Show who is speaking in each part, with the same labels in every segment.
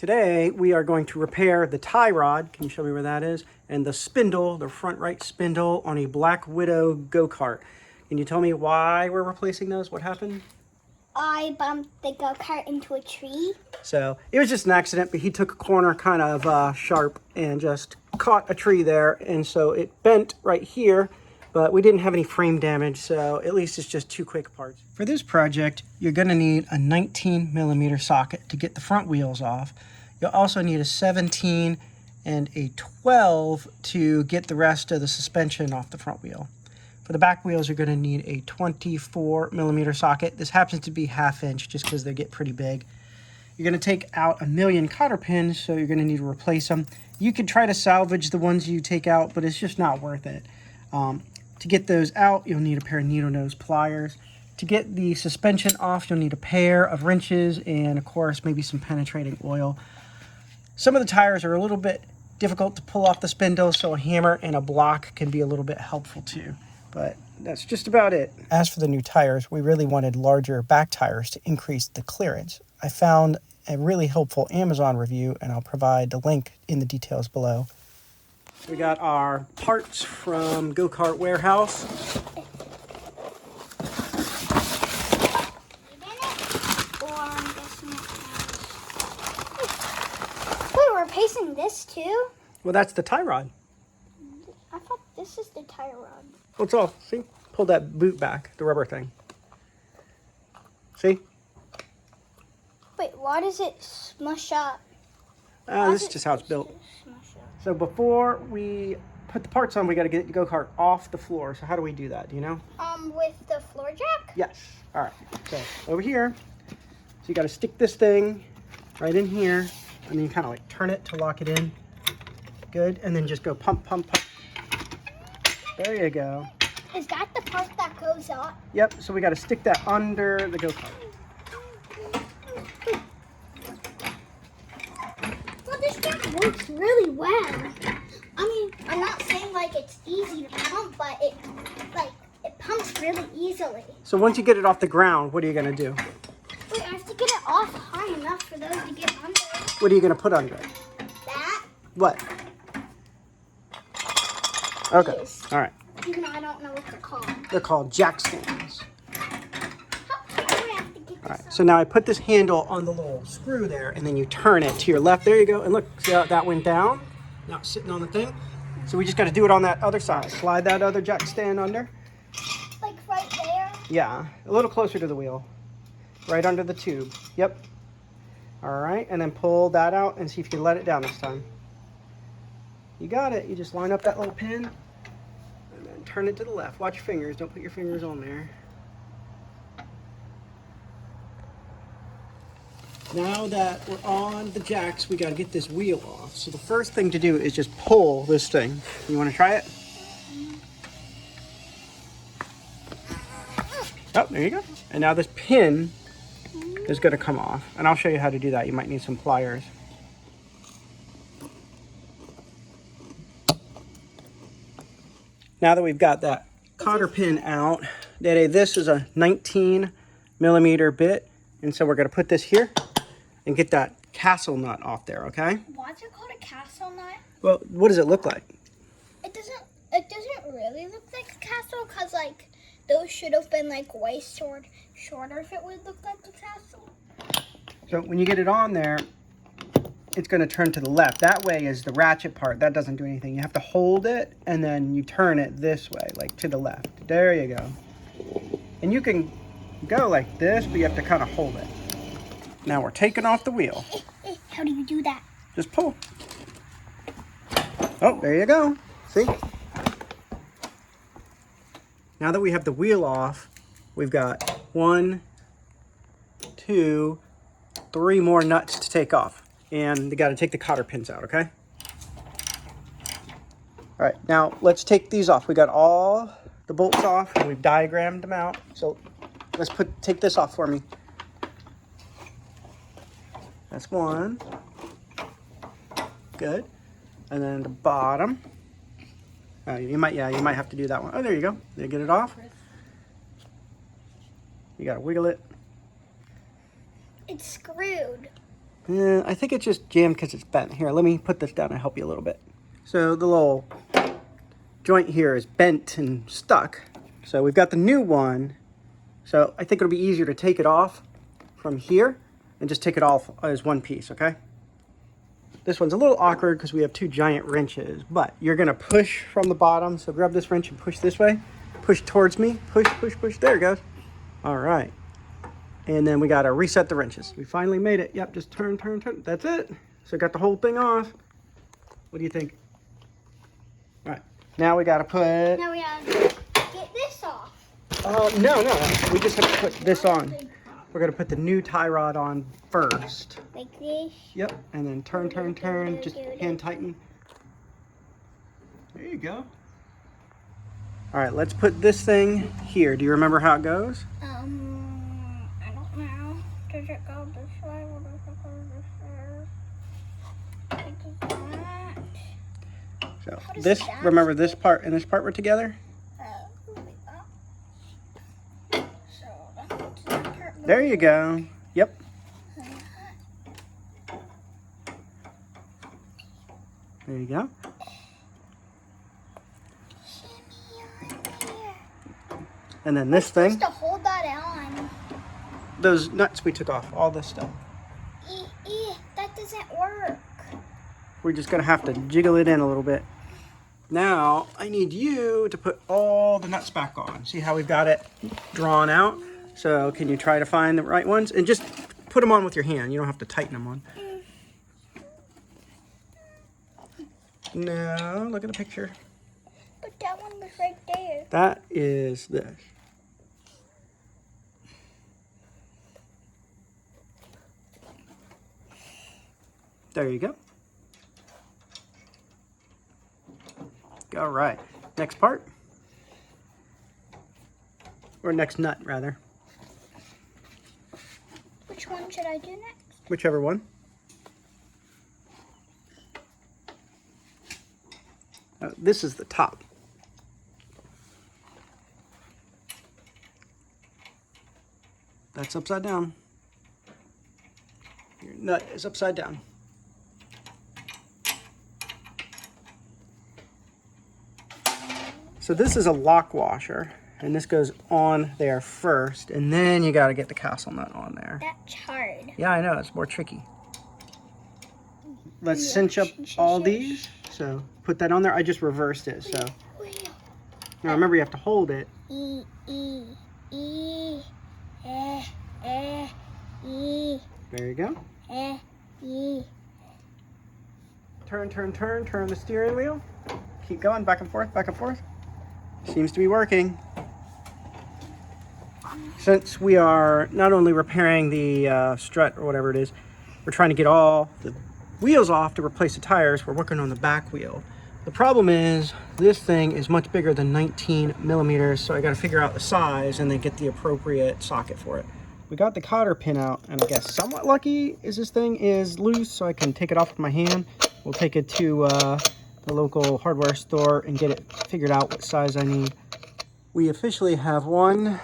Speaker 1: Today we are going to repair the tie rod, can you show me where that is, and the spindle, the front right spindle on a Black Widow go-kart. Can you tell me why we're replacing those? What happened?
Speaker 2: I bumped the go-kart into a tree.
Speaker 1: So it was just an accident, but he took a corner kind of sharp and just caught a tree there, and so it bent right here, but we didn't have any frame damage, so at least it's just two quick parts. For this project, you're going to need a 19mm socket to get the front wheels off. You'll also need a 17 and a 12 to get the rest of the suspension off the front wheel. For the back wheels, you're going to need a 24mm socket. This happens to be 1/2 inch just because they get pretty big. You're going to take out 1,000,000 cotter pins, so you're going to need to replace them. You could try to salvage the ones you take out, but it's just not worth it. To get those out, you'll need a pair of needle nose pliers. To get the suspension off, you'll need a pair of wrenches and, of course, maybe some penetrating oil. Some of the tires are a little bit difficult to pull off the spindle, so a hammer and a block can be a little bit helpful too. But that's just about it. As for the new tires, we really wanted larger back tires to increase the clearance. I found a really helpful Amazon review, and I'll provide the link in the details below. We got our parts from Go-Kart Warehouse.
Speaker 2: Wait, we're replacing this too?
Speaker 1: Well, that's the tie rod.
Speaker 2: I thought this is the tie rod.
Speaker 1: Well, it's all, see? Pull that boot back, the rubber thing. See?
Speaker 2: Wait, why does it smush up?
Speaker 1: This is just how it's built. So before we put the parts on, we got to get the go-kart off the floor. So how do we do that? Do you know?
Speaker 2: With the floor jack?
Speaker 1: Yes. All right. So over here. So you got to stick this thing right in here, and then you kind of like turn it to lock it in. Good. And then just go pump, pump, pump. There you go.
Speaker 2: Is that the part that goes up?
Speaker 1: Yep. So we got to stick that under the go-kart.
Speaker 2: Well, this jack works really well. I mean, I'm not saying like it's easy to pump, but it pumps really easily.
Speaker 1: So once you get it off the ground, what are you going to do?
Speaker 2: Wait, I have to get it off high enough for those to get under.
Speaker 1: What are you going to put under it?
Speaker 2: That?
Speaker 1: What? Okay.
Speaker 2: These.
Speaker 1: All right.
Speaker 2: Even though I don't know what they're called.
Speaker 1: They're called jack stands.
Speaker 2: How do I have to get this
Speaker 1: All right,
Speaker 2: off?
Speaker 1: so now I put this handle on the little screw there, and then you turn it to your left. There you go. And look, see how that went down? Now it's sitting on the thing. So we just got to do it on that other side. Slide that other jack stand under.
Speaker 2: Like right there?
Speaker 1: Yeah, a little closer to the wheel. Right under the tube. Yep. All right, and then pull that out and see if you can let it down this time. You got it. You just line up that little pin and then turn it to the left. Watch your fingers. Don't put your fingers on there. Now that we're on the jacks, we got to get this wheel off. So the first thing to do is just pull this thing. You want to try it? Oh, there you go. And now this pin is going to come off. And I'll show you how to do that. You might need some pliers. Now that we've got that cotter pin out, this is a 19mm bit. And so we're going to put this here and get that castle nut off there, okay?
Speaker 2: Why is it called a castle nut?
Speaker 1: Well, what does it look like?
Speaker 2: It doesn't really look like a castle, because like those should have been like way shorter if it would look like a castle.
Speaker 1: So when you get it on there, it's going to turn to the left. That way is the ratchet part. That doesn't do anything. You have to hold it and then you turn it this way, like to the left. There you go. And you can go like this, but you have to kind of hold it. Now we're taking off the wheel.
Speaker 2: How do you do that?
Speaker 1: Just pull. Oh, there you go. See? Now that we have the wheel off, we've got 1, 2, 3 more nuts to take off. And you got to take the cotter pins out, okay? All right, now let's take these off. We got all the bolts off and we've diagrammed them out. So let's take this off for me. That's one. Good. And then the bottom. You might have to do that one. Oh, there you go. Did you get it off? You got to wiggle it.
Speaker 2: It's screwed.
Speaker 1: I think it's just jammed because it's bent. Here, let me put this down and help you a little bit. So the little joint here is bent and stuck. So we've got the new one. So I think it'll be easier to take it off from here and just take it off as one piece, okay? This one's a little awkward because we have two giant wrenches, but you're gonna push from the bottom. So grab this wrench and push this way. Push towards me. Push, push, push. There it goes. All right. And then we gotta reset the wrenches. We finally made it. Yep, just turn, turn, turn. That's it. So got the whole thing off. What do you think? All right. Now we gotta put...
Speaker 2: Now we gotta get this off.
Speaker 1: No. We just have to put this on. We're gonna put the new tie rod on first.
Speaker 2: Like this?
Speaker 1: Yep, and then turn, turn, turn. Just hand tighten. There you go. All right, let's put this thing here. Do you remember how it goes?
Speaker 2: I don't know. Does it go this way or does it go this way? Like that.
Speaker 1: So this, remember this part and this part were together? There you go. Yep. There you go. And then this thing.
Speaker 2: Just to hold that on.
Speaker 1: Those nuts we took off, all this stuff.
Speaker 2: That doesn't work.
Speaker 1: We're just gonna have to jiggle it in a little bit. Now, I need you to put all the nuts back on. See how we've got it drawn out? So can you try to find the right ones? And just put them on with your hand. You don't have to tighten them on. No, look at the picture.
Speaker 2: But that one was right there.
Speaker 1: That is this. There you go. All right, next part. Or next nut, rather.
Speaker 2: Which one should I do next?
Speaker 1: Whichever one. This is the top. That's upside down. Your nut is upside down. So this is a lock washer, and this goes on there first, and then you got to get the castle nut on there.
Speaker 2: That's hard.
Speaker 1: Yeah, I know, it's more tricky. Let's cinch up all these. So put that on there. I just reversed it, so. Now remember, you have to hold it.
Speaker 2: E.
Speaker 1: There you go.
Speaker 2: E.
Speaker 1: Turn the steering wheel. Keep going, back and forth, back and forth. Seems to be working. Since we are not only repairing the strut or whatever it is, we're trying to get all the wheels off to replace the tires. We're working on the back wheel. The problem is this thing is much bigger than 19 millimeters, so I got to figure out the size and then get the appropriate socket for it. We got the cotter pin out, and I guess somewhat lucky is this thing is loose, so I can take it off with my hand. We'll take it to the local hardware store and get it figured out what size I need. We officially have 1,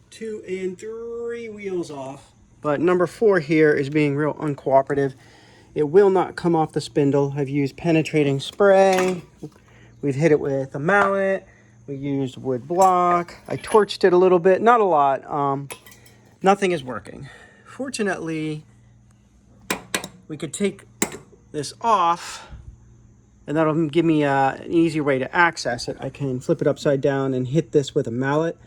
Speaker 1: 2, and 3 wheels off, but number 4 here is being real uncooperative. It will not come off the spindle. I've used penetrating spray. We've hit it with a mallet. We used wood block. I torched it a little bit, not a lot. Nothing is working. Fortunately, we could take this off, and that'll give me an easier way to access it. I can flip it upside down and hit this with a mallet.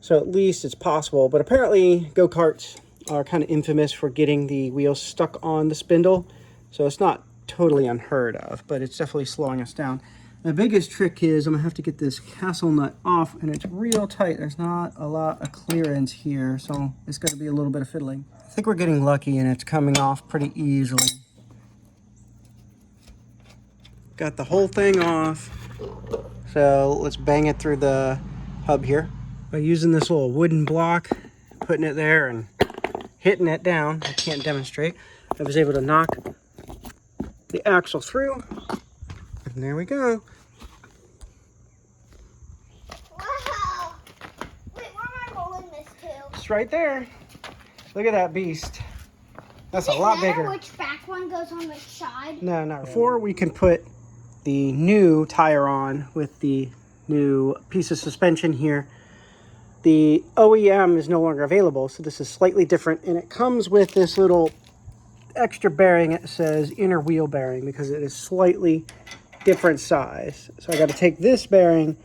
Speaker 1: So at least it's possible. But apparently, go-karts are kind of infamous for getting the wheels stuck on the spindle. So it's not totally unheard of, but it's definitely slowing us down. The biggest trick is I'm gonna have to get this castle nut off, and it's real tight. There's not a lot of clearance here, so it's gonna be a little bit of fiddling. I think we're getting lucky and it's coming off pretty easily. Got the whole thing off. So let's bang it through the hub here. By using this little wooden block, putting it there and hitting it down, I can't demonstrate. I was able to knock the axle through, and there we go.
Speaker 2: Wow! Wait, where am I rolling this to?
Speaker 1: It's right there. Look at that beast. That's
Speaker 2: Does
Speaker 1: a
Speaker 2: it
Speaker 1: lot
Speaker 2: matter
Speaker 1: bigger.
Speaker 2: which back one goes on which side?
Speaker 1: No, not before we can put the new tire on with the new piece of suspension here. The OEM is no longer available, so this is slightly different, and it comes with this little extra bearing that says inner wheel bearing because it is slightly different size. So I got to take this bearing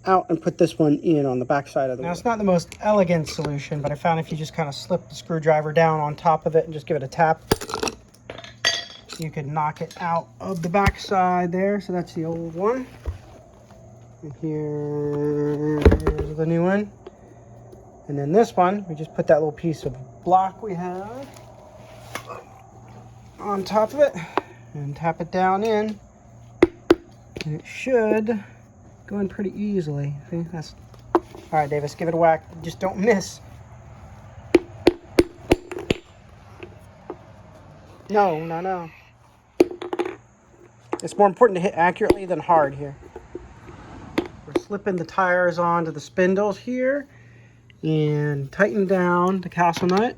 Speaker 1: out and put this one in on the back side of the wheel. Now it's not the most elegant solution, but I found if you just kind of slip the screwdriver down on top of it and just give it a tap, you can knock it out of the back side there. So that's the old one. And here's the new one. And then this one, we just put that little piece of block we have on top of it and tap it down in. And it should go in pretty easily. See, that's all right, Davis, give it a whack. Just don't miss. No. It's more important to hit accurately than hard here. We're slipping the tires onto the spindles here and tighten down the castle nut.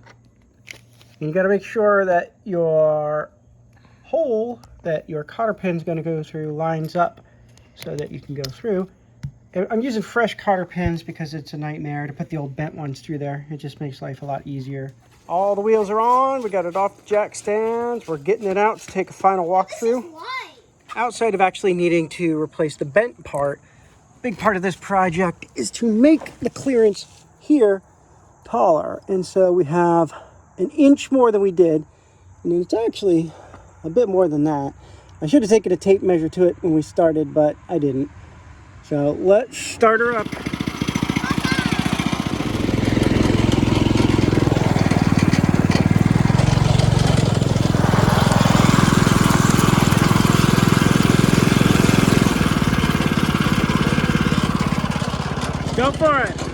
Speaker 1: And you got to make sure that your hole that your cotter pin is going to go through lines up so that you can go through. I'm using fresh cotter pins because it's a nightmare to put the old bent ones through there. It just makes life a lot easier. All the wheels are on. We got it off the jack stands. We're getting it out to take a final walkthrough. Outside of actually needing to replace the bent part, a big part of this project is to make the clearance here taller. And so we have an inch more than we did. And it's actually a bit more than that. I should have taken a tape measure to it when we started, but I didn't. So let's start her up. Go for it.